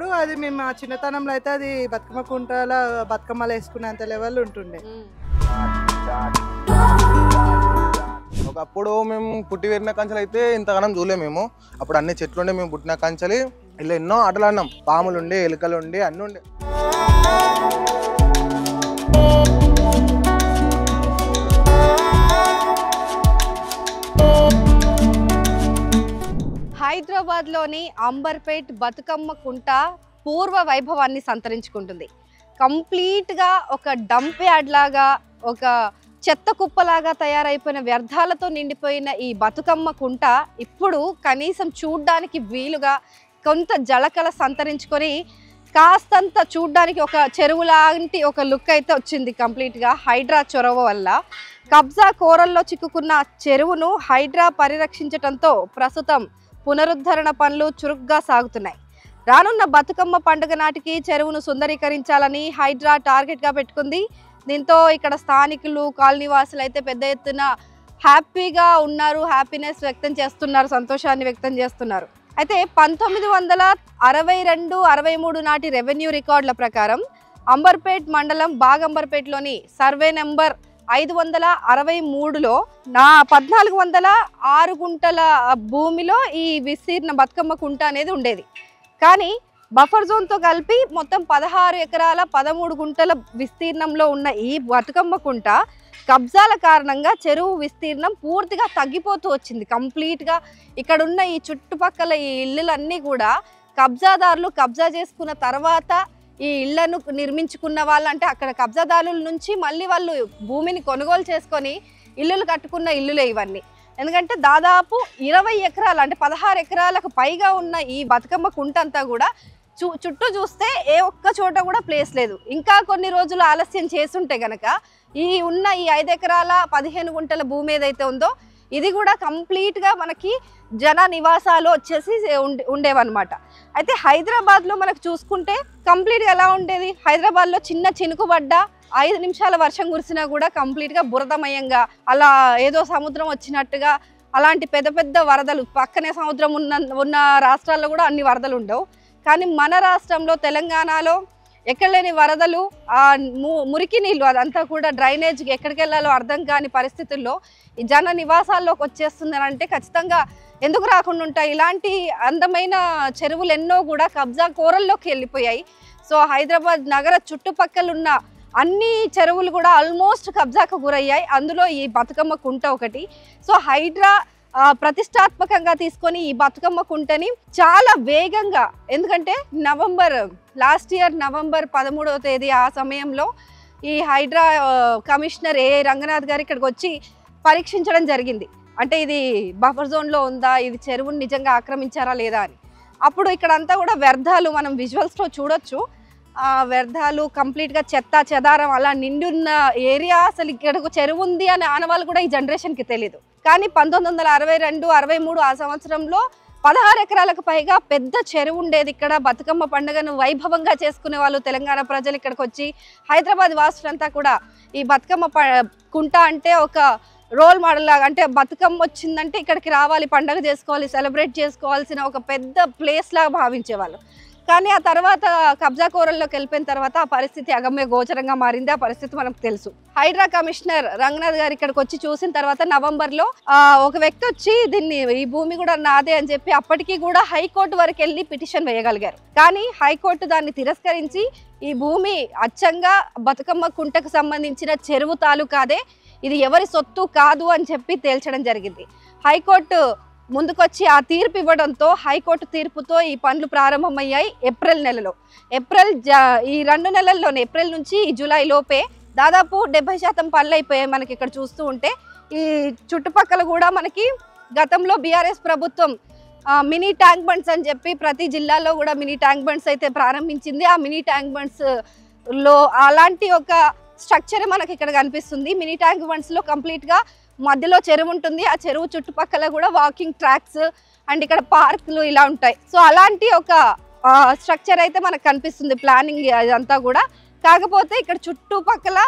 అప్పుడు అది మేము మా చిన్నతనంలో అయితే అది బతుకమ్మ కుంటల బతుకమ్మలు వేసుకునేంత లెవెల్ ఉంటుండే. ఒకప్పుడు మేము పుట్టి పెరిగిన కంచెలు అయితే ఇంతగానం చూడలేము. మేము అప్పుడు అన్ని చెట్లు ఉండే, మేము పుట్టిన కంచెలు ఇలా ఎన్నో ఆటలు ఆడినాం. పాములు ఉండే, ఎలుకలు ఉండే, అన్నీ ఉండే. హైదరాబాద్లోని అంబర్పేట్ బతుకమ్మ కుంట పూర్వ వైభవాన్ని సంతరించుకుంటుంది. కంప్లీట్గా ఒక డంప్ యార్డ్ లాగా, ఒక చెత్త కుప్పలాగా తయారైపోయిన వ్యర్థాలతో నిండిపోయిన ఈ బతుకమ్మ కుంట ఇప్పుడు కనీసం చూడ్డానికి వీలుగా కొంత జలకళ సంతరించుకొని కాస్తంత చూడ్డానికి ఒక చెరువు లాంటి ఒక లుక్ అయితే వచ్చింది. కంప్లీట్గా హైడ్రా చొరవ వల్ల కబ్జా కోరల్లో చిక్కుకున్న చెరువును హైడ్రా పరిరక్షించడంతో ప్రస్తుతం పునరుద్ధరణ పనులు చురుగ్గా సాగుతున్నాయి. రానున్న బతుకమ్మ పండుగ నాటికి చెరువును సుందరీకరించాలని హైడ్రా టార్గెట్గా పెట్టుకుంది. దీంతో ఇక్కడ స్థానికులు, కాలనీ వాసులు అయితే పెద్ద ఎత్తున హ్యాపీగా ఉన్నారు, హ్యాపీనెస్ వ్యక్తం చేస్తున్నారు, సంతోషాన్ని వ్యక్తం చేస్తున్నారు. అయితే 1962-63 నాటి రెవెన్యూ రికార్డుల ప్రకారం అంబర్పేట్ మండలం బాగంబర్పేట్లోని సర్వే నెంబర్ 563లో 1406 గుంటల భూమిలో ఈ విస్తీర్ణ బతుకమ్మ కుంట అనేది ఉండేది. కానీ బఫర్ జోన్తో కలిపి మొత్తం 16 ఎకరాల 13 గుంటల విస్తీర్ణంలో ఉన్న ఈ బతుకమ్మ కుంట కబ్జాల కారణంగా చెరువు విస్తీర్ణం పూర్తిగా తగ్గిపోతూ వచ్చింది. కంప్లీట్గా ఇక్కడున్న ఈ చుట్టుపక్కల ఈ ఇళ్ళలన్నీ కూడా కబ్జాదారులు కబ్జా చేసుకున్న తర్వాత ఈ ఇళ్లను నిర్మించుకున్న వాళ్ళు, అంటే అక్కడ కబ్జాదారుల నుంచి మళ్ళీ వాళ్ళు భూమిని కొనుగోలు చేసుకొని ఇల్లులు కట్టుకున్న ఇల్లులే ఇవన్నీ. ఎందుకంటే దాదాపు 20 ఎకరాలు అంటే 16 ఎకరాలకు పైగా ఉన్న ఈ బతుకమ్మ కుంట అంతా కూడా చుట్టూ చూస్తే ఏ ఒక్క చోట కూడా ప్లేస్ లేదు. ఇంకా కొన్ని రోజులు ఆలస్యం చేస్తుంటే గనక ఈ 5 ఎకరాల 15 గుంటల భూమి ఏదైతే ఉందో ఇది కూడా కంప్లీట్గా మనకి జన నివాసాలు వచ్చేసి ఉండేవన్నమాట. అయితే హైదరాబాద్లో మనకు చూసుకుంటే కంప్లీట్గా ఎలా ఉండేది, హైదరాబాద్లో చిన్న చినుకుబడ్డ 5 నిమిషాల వర్షం కురిసినా కూడా కంప్లీట్గా బురదమయంగా, అలా ఏదో సముద్రం వచ్చినట్టుగా అలాంటి పెద్ద పెద్ద వరదలు, పక్కనే సముద్రం ఉన్న రాష్ట్రాల్లో కూడా అన్ని వరదలు ఉండవు. కానీ మన రాష్ట్రంలో తెలంగాణలో ఎక్కడ లేని వరదలు, మురికి నీళ్ళు, అదంతా కూడా డ్రైనేజ్ ఎక్కడికి వెళ్ళాలో అర్థం కాని పరిస్థితుల్లో ఈ జన నివాసాల్లోకి వచ్చేస్తుందని అంటే ఖచ్చితంగా ఎందుకు రాకుండా ఉంటాయి. ఇలాంటి అందమైన చెరువులు ఎన్నో కూడా కబ్జా కోరల్లోకి వెళ్ళిపోయాయి. సో హైదరాబాద్ నగర చుట్టుపక్కల ఉన్న అన్ని చెరువులు కూడా ఆల్మోస్ట్ కబ్జాకు గురయ్యాయి. అందులో ఈ బతుకమ్మ కుంట ఒకటి. సో హైడ్రా ప్రతిష్టాత్మకంగా తీసుకొని ఈ బతుకమ్మ కుంటని చాలా వేగంగా, ఎందుకంటే లాస్ట్ ఇయర్ నవంబర్ 13వ తేదీ ఆ సమయంలో ఈ హైడ్రా కమిషనర్ రంగనాథ్ గారు ఇక్కడికి వచ్చి పరీక్షించడం జరిగింది. అంటే ఇది బఫర్ జోన్లో ఉందా, ఇది చెరువుని నిజంగా ఆక్రమించారా లేదా అని. అప్పుడు ఇక్కడంతా కూడా వ్యర్థాలు మనం విజువల్స్లో చూడొచ్చు. వ్యర్థాలు కంప్లీట్గా చెత్త చెదారం అలా నిండున్న ఏరియా. అసలు ఇక్కడ చెరువు ఉంది అనే ఆనవాళ్ళు కూడా ఈ జనరేషన్కి తెలియదు. కానీ 1962-63 ఆ సంవత్సరంలో 16 ఎకరాలకు పైగా పెద్ద చెరువు ఉండేది. ఇక్కడ బతుకమ్మ పండుగను వైభవంగా చేసుకునే వాళ్ళు తెలంగాణ ప్రజలు ఇక్కడికి వచ్చి, హైదరాబాద్ వాసులంతా కూడా ఈ బతుకమ్మ కుంట అంటే ఒక రోల్ మోడల్ లాగా, అంటే బతుకమ్మ వచ్చిందంటే ఇక్కడికి రావాలి, పండుగ చేసుకోవాలి, సెలబ్రేట్ చేసుకోవాల్సిన ఒక పెద్ద ప్లేస్ లాగా భావించేవాళ్ళు. కానీ ఆ తర్వాత కబ్జా కోరల్లోకి వెళ్ళిపోయిన తర్వాత ఆ పరిస్థితి అగమ్య గోచరంగా మారింది. ఆ పరిస్థితి మనకు తెలుసు. హైడ్రా కమిషనర్ రంగనాథ్ గారు ఇక్కడికి వచ్చి చూసిన తర్వాత నవంబర్లో ఒక వ్యక్తి వచ్చి ఈ భూమి కూడా నాదే అని చెప్పి అప్పటికి కూడా హైకోర్టు వరకు వెళ్ళి పిటిషన్ వేయగలిగారు. కానీ హైకోర్టు దాన్ని తిరస్కరించి ఈ భూమి అచ్చంగా బతుకమ్మ కుంటకు సంబంధించిన చెరువు తాలూకాదే, ఇది ఎవరి సొత్తు కాదు అని చెప్పి తేల్చడం జరిగింది. హైకోర్టు ముందుకొచ్చి ఆ తీర్పు ఇవ్వడంతో హైకోర్టు తీర్పుతో ఈ పనులు ప్రారంభమయ్యాయి ఏప్రిల్ నెలలో. ఈ 2 నెలల్లోనే, ఏప్రిల్ నుంచి ఈ జూలై లోపే దాదాపు 70% పనులు అయిపోయాయి. మనకి ఇక్కడ చూస్తూ ఉంటే ఈ చుట్టుపక్కల కూడా మనకి గతంలో బీఆర్ఎస్ ప్రభుత్వం మినీ ట్యాంక్ బండ్స్ అని చెప్పి ప్రతి జిల్లాలో కూడా మినీ ట్యాంక్ బండ్స్ అయితే ప్రారంభించింది. ఆ మినీ ట్యాంక్ బండ్స్ లో అలాంటి ఒక స్ట్రక్చర్ మనకి ఇక్కడ కనిపిస్తుంది. మినీ ట్యాంక్ బండ్స్ లో కంప్లీట్ గా మధ్యలో చెరువు ఉంటుంది. ఆ చెరువు చుట్టుపక్కల కూడా వాకింగ్ ట్రాక్స్ అండ్ ఇక్కడ పార్కులు ఇలా ఉంటాయి. సో అలాంటి ఒక స్ట్రక్చర్ అయితే మనకు కనిపిస్తుంది, ప్లానింగ్ అదంతా కూడా. కాకపోతే ఇక్కడ చుట్టుపక్కల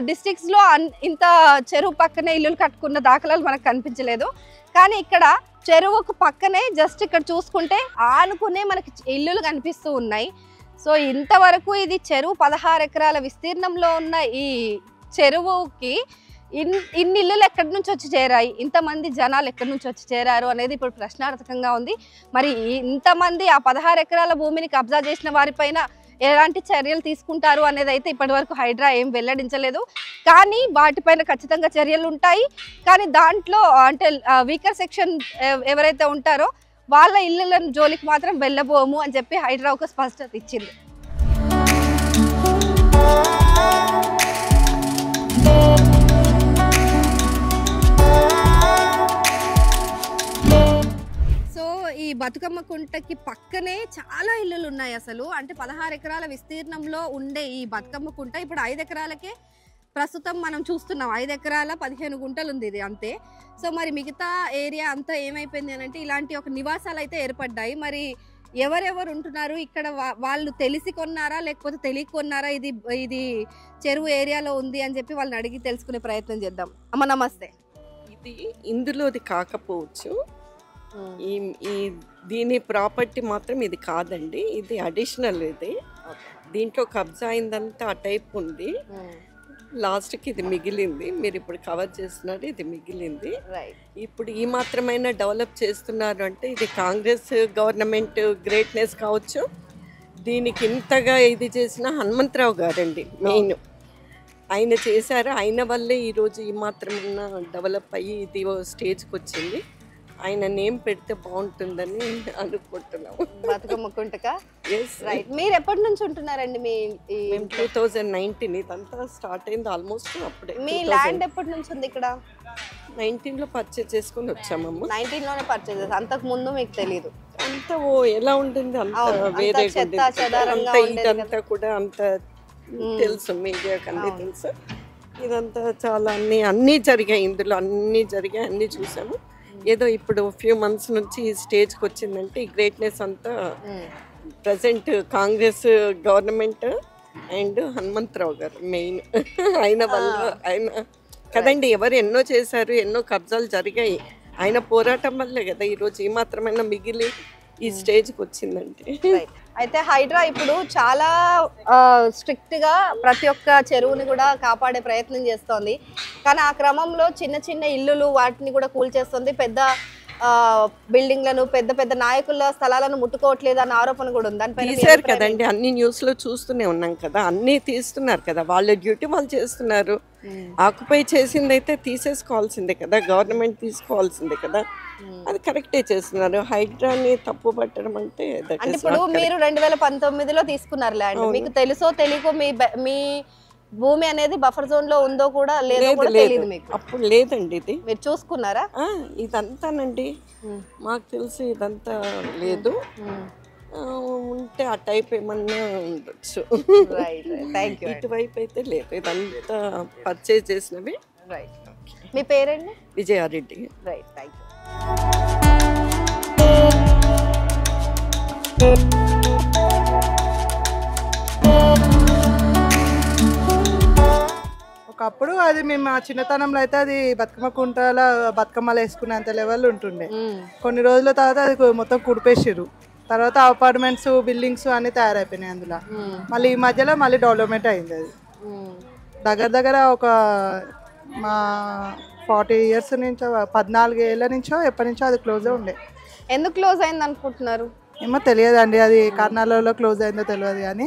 డిస్ట్రిక్ట్స్ లో ఇంత చెరువు పక్కనే ఇల్లులు కట్టుకున్న దాఖలాలు మనకు కనిపించలేదు. కానీ ఇక్కడ చెరువుకు పక్కనే జస్ట్ ఇక్కడ చూసుకుంటే ఆనుకునే మనకి ఇల్లులు కనిపిస్తూ ఉన్నాయి. సో ఇంతవరకు ఇది చెరువు 16 ఎకరాల విస్తీర్ణంలో ఉన్న ఈ చెరువుకి ఇన్ని ఇల్లులు ఎక్కడి నుంచి వచ్చి చేరాయి, ఇంతమంది జనాలు ఎక్కడి నుంచి వచ్చి చేరారు అనేది ఇప్పుడు ప్రశ్నార్థకంగా ఉంది. మరి ఇంతమంది ఆ 16 ఎకరాల భూమిని కబ్జా చేసిన వారిపైన ఎలాంటి చర్యలు తీసుకుంటారు అనేది అయితే ఇప్పటి వరకు హైడ్రా ఏం వెల్లడించలేదు. కానీ వాటిపైన ఖచ్చితంగా చర్యలు ఉంటాయి. కానీ దాంట్లో అంటే వీకర్ సెక్షన్ ఎవరైతే ఉంటారో వాళ్ళ ఇళ్ళ జోలికి మాత్రం వెళ్ళబోము అని చెప్పి హైడ్రా ఒక స్పష్టత ఇచ్చింది. ఈ బతుకమ్మ కుంటకి పక్కనే చాలా ఇల్లులు ఉన్నాయి. అసలు అంటే 16 ఎకరాల విస్తీర్ణంలో ఉండే ఈ బతుకమ్మ కుంట ఇప్పుడు 5 ఎకరాలకే ప్రస్తుతం మనం చూస్తున్నాం. 5 ఎకరాల 15 గుంటలు ఉంది ఇది అంతే. సో మరి మిగతా ఏరియా అంతా ఏమైపోయింది అని అంటే ఇలాంటి ఒక నివాసాలు అయితే ఏర్పడ్డాయి. మరి ఎవరెవరు ఉంటున్నారు ఇక్కడ, వాళ్ళు తెలిసి కొన్నారా లేకపోతే తెలియక కొన్నారా, ఇది చెరువు ఏరియాలో ఉంది అని చెప్పి వాళ్ళని అడిగి తెలుసుకునే ప్రయత్నం చేద్దాం. అమ్మ నమస్తే. ఇది ఇందులోది కాకపోవచ్చు, ఈ దీని ప్రాపర్టీ మాత్రం ఇది కాదండి, ఇది అడిషనల్. ఇది దీంట్లో కబ్జా అయిందంతా ఆ టైప్ ఉంది. లాస్ట్కి ఇది మిగిలింది, మీరు ఇప్పుడు కవర్ చేస్తున్నారు, ఇది మిగిలింది. ఇప్పుడు ఈ మాత్రమైనా డెవలప్ చేస్తున్నారు అంటే ఇది కాంగ్రెస్ గవర్నమెంట్ గ్రేట్నెస్ కావచ్చు. దీనికి ఇంతగా ఇది చేసిన హనుమంతరావు గారండి మెయిన్. ఆయన చేశారు, ఆయన వల్లే ఈరోజు ఈ మాత్రమైనా డెవలప్ అయ్యి ఇది స్టేజ్కి వచ్చింది. ఆయన నేమ్ పెడితే బాగుంటుందని అనుకుంటున్నాము. బతుకమ్మ కుంటక రైట్. మీరు ఎప్పటి నుంచి ఉంటున్నారండి? మేము 2019 ఇదంతా స్టార్ట్ అయింది ఆల్మోస్ట్ అప్పుడే. మీ ల్యాండ్ ఎప్పటి నుంచి ఉంది ఇక్కడ? 19లో పర్చేజ్ చేసుకుని వచ్చామమ్మ. 19లోనే పర్చేజ్ చేసి, అంతకు ముందు మీకు తెలియదు? అంత ఎలా ఉంటుంది, అంత వేరే ఇదంతా కూడా అంత తెలుసు, మీడియాకి అన్నీ తెలుసు. ఇదంతా చాలా అన్నీ జరిగాయి, ఇందులో అన్నీ జరిగాయి, అన్నీ చూసాము. ఏదో ఇప్పుడు ఫ్యూ మంత్స్ నుంచి ఈ స్టేజ్కి వచ్చిందంటే ఈ గ్రేట్నెస్ అంతా present Congress government and Hanumantha Rao garu main. ఆయన వల్ల, ఆయన కదండి, ఎవరు ఎన్నో చేశారు, ఎన్నో కబ్జాలు జరిగాయి. ఆయన పోరాటం వల్లే కదా ఈరోజు ఈ మాత్రమైనా మిగిలి ఈ స్టేజ్కి వచ్చిందంటే. అయితే హైడ్రా ఇప్పుడు చాలా స్ట్రిక్ట్ గా ప్రతి ఒక్క చెరువుని కూడా కాపాడే ప్రయత్నం చేస్తోంది. కానీ ఆ క్రమంలో చిన్న చిన్న ఇల్లులు వాటిని కూడా కూల్చేస్తుంది. పెద్ద బిల్డింగ్లను, పెద్ద పెద్ద నాయకుల స్థలాలను ముట్టుకోవట్లేదు అన్న ఆరోపణ కూడా ఉంది. దానిపైన తీశారు కదండి, అన్ని న్యూస్ లో చూస్తూనే ఉన్నాం కదా, అన్ని తీస్తున్నారు కదా, వాళ్ళ డ్యూటీ వాళ్ళు చేస్తున్నారు. ఆక్యుపై చేసింది అయితే తీసేసుకోవాల్సిందే కదా, గవర్నమెంట్ తీసుకోవాల్సిందే కదా, అది కరెక్టే చేస్తున్నారు. హైడ్రాని తప్పు పట్టడం అంటే ఇప్పుడు మీరు 2019లో తీసుకున్నారు ల్యాండ్, మీకు తెలుసో తెలియకో మీ భూమి అనేది బఫర్ జోన్ లో ఉందో కూడా లేదో కూడా తెలియదు మీకు? అప్పుడు లేదండి, ఇది మీరు చూసుకున్నారా? ఇదంతానండి మాకు తెలిసి ఇదంతా లేదు, ఉంటే ఆ టైప్ ఏమన్నా ఉండొచ్చు. ఇటువైపు అయితే లేదు, ఇదంతా పర్చేజ్ చేసినవి. రైట్. మీ పేరండి? విజయారెడ్డి. Right, thank you. ఒకప్పుడు అది మేము మా చిన్నతనంలో అయితే అది బతుకమ్మ కుంటల బతుకమ్మలు వేసుకునేంత లెవెల్ ఉంటుండే. కొన్ని రోజుల తర్వాత అది మొత్తం కుడిపేసిర్రు. తర్వాత అపార్ట్మెంట్స్, బిల్డింగ్స్ అన్ని తయారైపోయినాయి అందులో. మళ్ళీ ఈ మధ్యలో మళ్ళీ డెవలప్మెంట్ అయింది. అది దగ్గర ఒక మా 40 years నుంచో, 14 ఏళ్ళ నుంచో ఎప్పటి నుంచో అది క్లోజ్ ఉండే. ఎందుకు క్లోజ్ అయింది అనుకుంటున్నారు? ఏమో తెలియదండి, అది కర్ణాలలో క్లోజ్ అయిందో తెలియదు. కానీ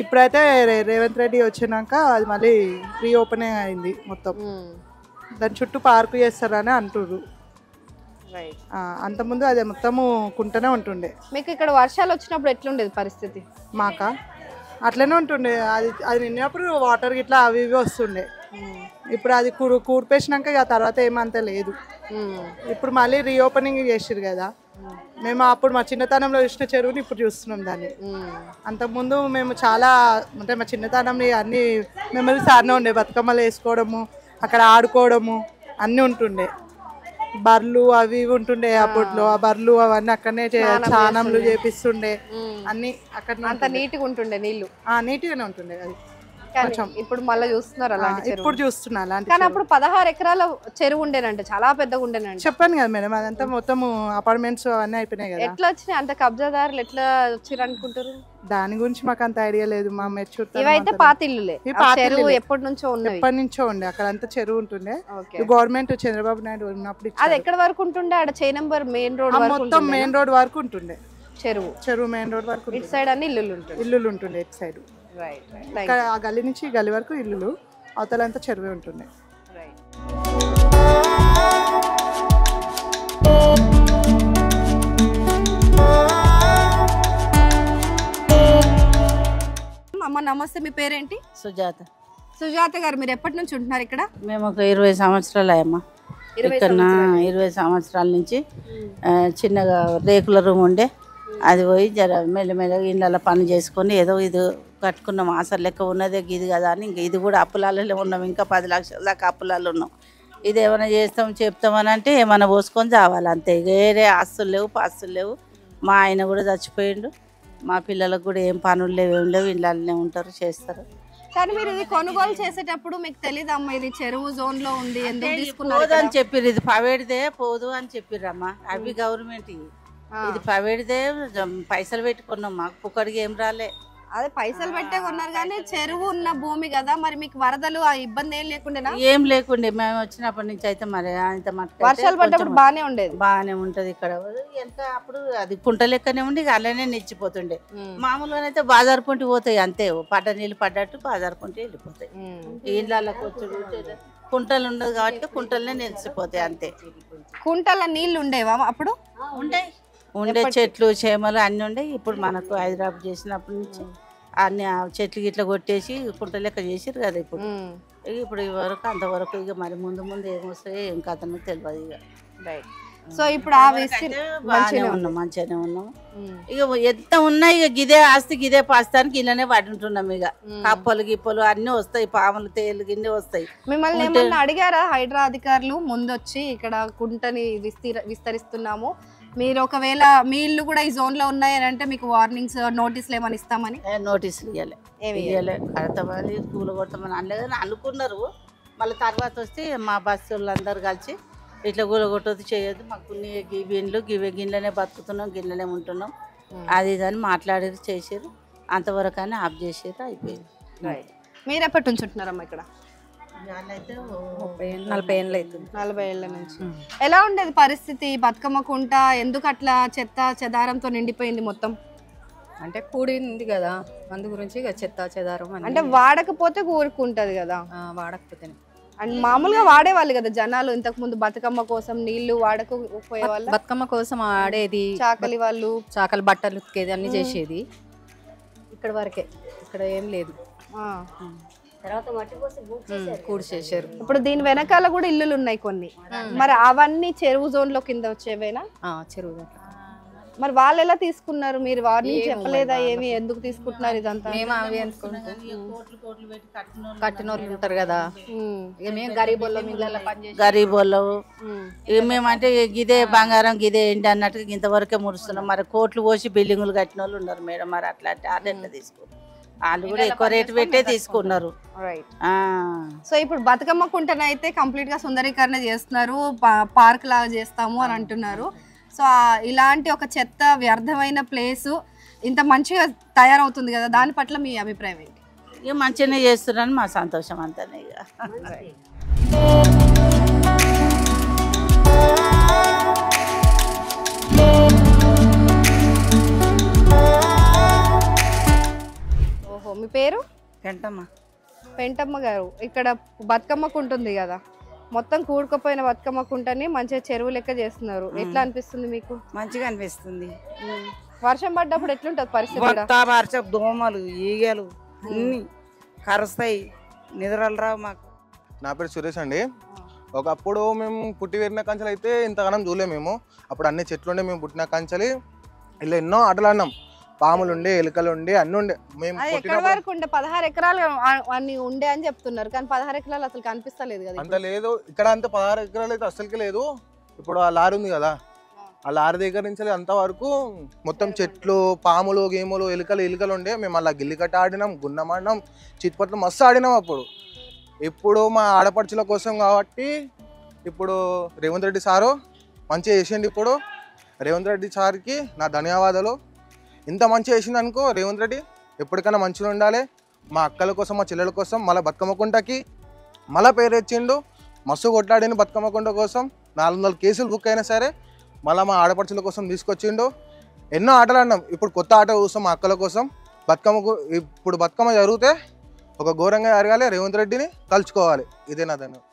ఇప్పుడైతే రేవంత్ రెడ్డి వచ్చినాక అది మళ్ళీ రీఓపెన్ అయింది మొత్తం. దాని చుట్టూ పార్కు చేస్తారని అంటుర్రు. అంతకుముందు అది మొత్తము కుంటనే ఉంటుండే. మీకు ఇక్కడ వర్షాలు వచ్చినప్పుడు ఎట్లుండేది పరిస్థితి? మాకా అట్లనే ఉంటుండే. అది నిన్నప్పుడు వాటర్ గిట్లా అవి ఇవి వస్తుండే. ఇప్పుడు అది కూర్పేసినాక ఇక తర్వాత ఏమంత లేదు. ఇప్పుడు మళ్ళీ రీఓపెనింగ్ చేసిరు కదా. మేము అప్పుడు మా చిన్నతనంలో చూసిన చెరువుని ఇప్పుడు చూస్తున్నాం దాన్ని. అంతకుముందు మేము చాలా అంటే మా చిన్నతనంలో అన్ని మెమరీస్ ఆడనే ఉండే. బతుకమ్మలు వేసుకోవడము, అక్కడ ఆడుకోవడము అన్నీ ఉంటుండే. బర్రెలు అవి ఇవి ఉంటుండే అప్పట్లో. ఆ బర్రెలు అవన్నీ అక్కడనే స్నానంలు చేపిస్తుండే. అన్ని అక్కడ అంత నీట్గా ఉంటుండే, నీళ్ళు నీట్గానే ఉంటుండే. అది కొంచెం ఇప్పుడు మళ్ళీ చూస్తున్నారు అలాంటి చెరువు. ఇప్పుడు చూస్తున్నా అలాంటి కానీ అప్పుడు 16 ఎకరాల చెరువు ఉండేనంట, చాలా పెద్దగా ఉండేనంట. చెప్పాను కదా మేడం, అదంతా మొత్తం అపార్ట్మెంట్స్ అన్నీ అయిపోయినాయి కదా. ఎట్లా వచ్చినాయి అంత కబ్జాదారులు, ఎట్లా వచ్చారు అనుకుంటారు? దాని గురించి మాకు అంత ఐడియా లేదు. మా మెచ్యూర్ ఇవైతే పాత ఇల్లులే, చెరువు ఎప్పటి నుంచో ఉన్నది. ఎప్పటి నుంచో ఉండే అక్కడ అంతా చెరువు ఉంటుండే. ఓకే. గవర్నమెంట్ చంద్రబాబు నాయుడు ఉన్నప్పుడు అది ఎక్కడ వరకు ఉంటుండే? ఆడ చే నంబర్ మెయిన్ రోడ్ వరకు మొత్తం మెయిన్ రోడ్ వరకు ఉంటుండే చెరువు మెయిన్ రోడ్ వరకు. ఇటు సైడ్ అన్ని ఇల్లులు ఉంటుండే. ఇల్లులు ఉంటుండే ఇటు సైడ్. రైట్. ఇక్కడ ఆ గల్లీ నుంచి ఈ గల్లీ వరకు ఇల్లులు, అవతలంతా చెరువే ఉంటుండే. అమ్మ నమస్తే, మీ పేరేంటి? సుజాత. సుజాత గారు, మీరు ఎప్పటి నుంచి ఉంటున్నారు ఇక్కడ? మేము ఒక 20 సంవత్సరాలు అయ్యమ్మా ఇక్కడ. 20 సంవత్సరాల నుంచి చిన్నగా రేకుల రూమ్ ఉండే, అది పోయి జర మెల్లమెల్లగా ఇళ్ళ పని చేసుకొని ఏదో ఇది కట్టుకున్నాం. ఆసరు లెక్క ఉన్నదే ఇది కదా అని ఇంక ఇది కూడా అప్పులాలలో ఉన్నాం. ఇంకా 10 లక్షల దాకా అప్పులాలు ఉన్నాం. ఇది ఏమైనా చేస్తాం చెప్తామని అంటే ఏమైనా పోసుకొని చావాలి అంతే. వేరే ఆస్తులు లేవు, పాస్తులు లేవు. మా ఆయన కూడా చచ్చిపోయిండు. మా పిల్లలకు కూడా ఏం పనులు లేవు, ఏం లేవు. ఇళ్ళనే ఉంటారు, చేస్తారు. కానీ మీరు ఇది కొనుగోలు చేసేటప్పుడు మీకు తెలియదు అమ్మ ఇది చెరువు జోన్ లో ఉంది, ఎందుకు తీసుకున్నారు? పోదు అని చెప్పిర్రు, ఇది ప్రైవేట్దే పోదు అని చెప్పిర్రమ్మా. అవి గవర్నమెంట్, ఇది ప్రైవేట్దే. పైసలు పెట్టుకున్నాం, మాకు పుక్కడికి ఏం రాలే. అదే పైసలు పెట్టే కొన్నారు కానీ చెరువు ఉన్న భూమి కదా, మరి మీకు వరదలు ఆ ఇబ్బంది ఏం లేకుండా? ఏం లేకుండే మేము వచ్చినప్పటి నుంచి అయితే మరి అంత మటుకు వర్షాలు పడ్డప్పుడు బానే ఉండేది. బాగానే ఉంటది ఇక్కడ. ఎంత అప్పుడు అది కుంట లెక్కనే ఉండి అలానే నిలిచిపోతుండే. మామూలుగా అయితే బాజారు పొంటి పోతాయి అంతే, పడ్డ నీళ్ళు పడ్డట్టు బాజారు పొంటి వెళ్ళిపోతాయి. ఇళ్ళకి వచ్చి కుంటలు ఉండదు కాబట్టి కుంటలనే నిలిచిపోతాయి అంతే. కుంటల నీళ్లు ఉండేవా అప్పుడు? ఉండే చెట్లు చేమలు అన్నీ ఉండే. ఇప్పుడు మనకు హైదరాబాద్ చేసినప్పటి నుంచి అన్ని చెట్లు గిట్ల కొట్టేసి కుంట లెక్క చేసిరు కదా. ఇప్పుడు ఈ వరకు అంతవరకు ఇక మరి ముందు ముందు ఏమొస్తాయో ఏం కథనో తెలియదు ఇక. సో ఇప్పుడు ఆ మంచిగానే ఉన్నాం, మంచిగానే ఉన్నాం. ఇక ఎంత ఉన్నా ఇక గిదే ఆస్తి గిదే పాస్తానికి ఇలానే పడుంటున్నాం. ఇక కప్పలు గిప్పలు అన్ని వస్తాయి, పాములు తేలు గిన్నె వస్తాయి. మిమ్మల్ని ఏమన్నా అడిగారా హైడ్రా అధికారులు ముందొచ్చి ఇక్కడ కుంటని విస్తరిస్తున్నాము, మీరు ఒకవేళ మీ ఇల్లు కూడా ఈ జోన్ లో ఉన్నాయని అంటే మీకు వార్నింగ్స్ నోటీసులు ఏమని ఇస్తామని? నోటీసులు ఇవ్వలే, కడతామని కూల కొడతామని అనలేదని అనుకున్నారు. మళ్ళీ తర్వాత వస్తే మా బస్సు వాళ్ళందరూ కలిసి ఇట్లా కూల కొట్టదు చేయొద్దు, మాకు గిన్నెలు గిన్నెలనే బతుకుతున్నాం, గిన్నెలనే ఉంటున్నాం, అది ఇదని మాట్లాడేది చేసారు. అంతవరకు అని ఆఫ్ చేసారు, అయిపోయింది. మీరు ఎప్పటి నుంచి ఉంటున్నారమ్మా ఇక్కడ? 40 ఏళ్ళు అవుతుంది. 40 ఏళ్ళ నుంచి. ఎలా ఉండేది పరిస్థితి? బతుకమ్మ కుంట ఎందుకు అట్లా చెత్త చెదారంతో నిండిపోయింది మొత్తం? అంటే కూడింది కదా, అందు గురించి ఇక చెత్త చెదారం అంటే వాడకపోతే ఊరుకుంటది కదా. వాడకపోతేనే అండ్ మామూలుగా వాడేవాళ్ళు కదా జనాలు ఇంతకు ముందు, బతుకమ్మ కోసం నీళ్లు వాడకపోయేవాళ్ళు. బతుకమ్మ కోసం ఆడేది, చాకలి వాళ్ళు చాకలి బట్టలు ఉతికేది అన్ని చేసేది. ఇక్కడ వరకే, ఇక్కడ ఏం లేదు. కూడి చేశారు. ఇప్పుడు దీని వెనకాల కూడా ఇల్లులు ఉన్నాయి కొన్ని, మరి అవన్నీ చెరువు జోన్ లో కింద వచ్చేవేనా? చెరువు. మరి వాళ్ళు ఎలా తీసుకున్నారు? మీరు వార్నింగ్ చెప్పలేదా ఏమి, ఎందుకు తీసుకుంటున్నారు ఇదంతా? మేము అవి కట్టిన వాళ్ళు ఉంటారు కదా, ఇక మేము గరీబోళ్ళం, గరీబోళ్ళం. మేమంటే గిదే బంగారం గిదే ఏంటి అన్నట్టుగా ఇంతవరకే ముడుస్తున్నాం. మరి కోట్లు పోసి బిల్డింగులు కట్టిన వాళ్ళు ఉన్నారు మేడం, మరి అట్లాంటి వాళ్ళు ఎట్లా తీసుకున్నారు? వాళ్ళు కూడా ఎక్కువ రేటు పెట్టే తీసుకున్నారు. సో ఇప్పుడు బతుకమ్మ కుంటను అయితే కంప్లీట్ గా సుందరీకరణ చేస్తున్నారు, పార్క్ లాగా చేస్తాము అని అంటున్నారు. సో ఇలాంటి ఒక చెత్త వ్యర్థమైన ప్లేసు ఇంత మంచిగా తయారవుతుంది కదా, దాని పట్ల మీ అభిప్రాయం ఏంటి? ఇక మంచిగానే చేస్తున్నారని మా సంతోషం అంతానే. ఇక ఓహో, మీ పేరు? పెంటమ్మ గారు. ఇక్కడ బతుకమ్మ కుంటుంది కదా, మొత్తం కూడుకుపోయిన బతుకమ్మ కుంటని మంచిగా చెరువు లెక్క చేస్తున్నారు. ఎట్లా అనిపిస్తుంది మీకు? మంచిగా అనిపిస్తుంది. వర్షం పడ్డప్పుడు ఎట్లుంటది పరిస్థితి? వర్షం దోమలు ఈగలు అన్ని కరుస్తాయి, నిద్రలు రావు మాకు. నా పేరు సురేష్ అండి. ఒకప్పుడు మేము పుట్టి పెరిగిన కంచెలు అయితే ఇంతగానం చూడలేము మేము. అప్పుడు అన్ని చెట్లు ఉండే, మేము పుట్టిన కంచెలు ఇలా ఎన్నో ఆటలు ఆడినాం. పాములు ఉండే, ఎలుకలు ఉండే, అన్ని ఉండే. మేము ఎక్కడ వరకు ఉండే? 16 ఎకరాలు అన్ని ఉండే అని చెప్తున్నారు, కానీ 16 ఎకరాలు అసలు కనిపిస్తలేదు కదా. అంత లేదు ఇక్కడ, అంత 16 ఎకరాలు అయితే అసలుకి లేదు. ఇప్పుడు ఆ లారీ ఉంది కదా, ఆ లారీ దగ్గర నుంచి అంతవరకు మొత్తం చెట్లు పాములు గేములు ఎలుకలు ఉండే. మేము అలా గిల్లికట్ట ఆడినాం, గున్నం ఆడినాం, చిత్పట్లు మస్తు ఆడినాం అప్పుడు. ఇప్పుడు మా ఆడపడుచుల కోసం కాబట్టి ఇప్పుడు రేవంత్ రెడ్డి సారు మంచిగా చేసిండు. ఇప్పుడు రేవంత్ రెడ్డి సార్కి నా ధన్యవాదాలు. ఇంత మంచిగా చేసింది అనుకో రేవంత్ రెడ్డి, ఎప్పటికైనా మంచిగా ఉండాలి. మా అక్కల కోసం మా చెల్లెల కోసం మళ్ళీ బతుకమ్మ కుంటకి మళ్ళీ పేరు తెచ్చిండు. మస్తు కొట్లాడిన బతుకమ్మ కుంట కోసం 400 కేసులు బుక్ అయినా సరే మళ్ళీ మా ఆడపడుచుల కోసం తీసుకొచ్చిండు. ఎన్నో ఆటలు ఆడినాం. ఇప్పుడు కొత్త ఆట చూస్తాం మా అక్కల కోసం. ఇప్పుడు బతుకమ్మ జరిగితే ఒక ఘోరంగా జరగాలి, రేవంత్ రెడ్డిని తలుచుకోవాలి. ఇదే నా ధన్యవాదాలు.